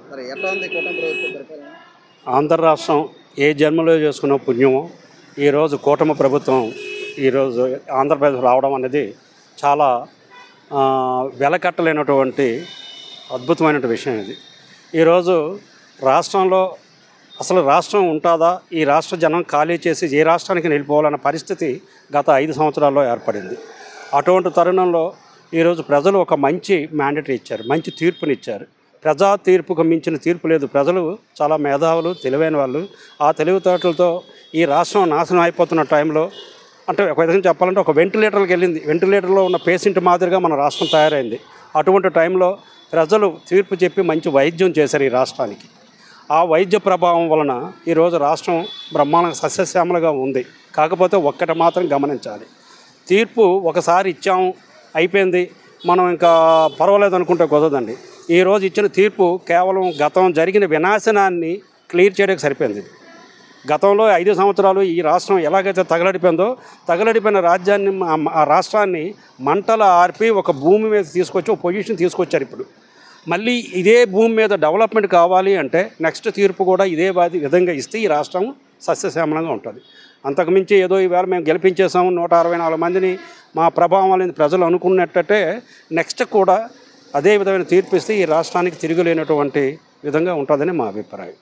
మరి ఎట్లా ఉంది కూటమి ప్రభుత్వం పరిపాలన? ఆంధ్ర రాష్ట్రం ఏ జన్మలో చేసుకున్న పుణ్యమో ఈరోజు కూటమి ప్రభుత్వం ఈరోజు ఆంధ్రప్రదేశ్ రావడం అనేది చాలా వెలకట్టలేనటువంటి అద్భుతమైన విషయం ఇది. ఈరోజు రాష్ట్రంలో అసలు రాష్ట్రం ఉంటుందా, ఈ రాష్ట్ర జనం ఖాళీ చేసి ఏ రాష్ట్రానికి వెళ్ళిపోవాలన్న పరిస్థితి గత 5 సంవత్సరాల్లో ఏర్పడింది. అటువంటి తరుణంలో ఈరోజు ప్రజలు ఒక మంచి మ్యాండేట్ ఇచ్చారు, మంచి తీర్పునిచ్చారు. ప్రజా తీర్పుకు మించిన తీర్పు లేదు. ప్రజలు చాలా మేధావులు, తెలివైన వాళ్ళు. ఆ తెలివితేటలతో ఈ రాష్ట్రం నాశనం అయిపోతున్న టైంలో, అంటే ఒక విధంగా చెప్పాలంటే ఒక వెంటిలేటర్కి వెళ్ళింది. వెంటిలేటర్లో ఉన్న పేషెంట్ మాదిరిగా మన రాష్ట్రం తయారైంది. అటువంటి టైంలో ప్రజలు తీర్పు చెప్పి మంచి వైద్యం చేశారు ఈ రాష్ట్రానికి. ఆ వైద్య ప్రభావం వలన ఈరోజు రాష్ట్రం బ్రహ్మాండంగా సస్యశ్యామలుగా ఉంది. కాకపోతే ఒక్కటి మాత్రం గమనించాలి, తీర్పు ఒకసారి ఇచ్చాము అయిపోయింది, మనం ఇంకా పర్వాలేదు అనుకుంటే కుదరదండి. ఈరోజు ఇచ్చిన తీర్పు కేవలం గతం జరిగిన వినాశనాన్ని క్లియర్ చేయడానికి సరిపోయింది. గతంలో 5 సంవత్సరాలు ఈ రాష్ట్రం ఎలాగైతే తగలడిపోయిన రాజ్యాన్ని, ఆ రాష్ట్రాన్ని మంటలు ఆర్పి ఒక భూమి మీద తీసుకొచ్చి ఒక పొజిషన్ తీసుకొచ్చారు. ఇప్పుడు మళ్ళీ ఇదే భూమి మీద డెవలప్మెంట్ కావాలి అంటే నెక్స్ట్ తీర్పు కూడా ఇదే విధంగా ఇస్తే ఈ రాష్ట్రం సస్యశ్యామలంగా ఉంటుంది. అంతకుమించి ఏదో ఈవేళ మేము గెలిపించేసాము 164 మందిని మా ప్రభావం అనేది ప్రజలు అనుకున్నట్టే నెక్స్ట్ కూడా అదే విధమైన తీర్పు ఇస్తే ఈ రాష్ట్రానికి తిరుగులేనటువంటి విధంగా ఉంటుందని మా అభిప్రాయం.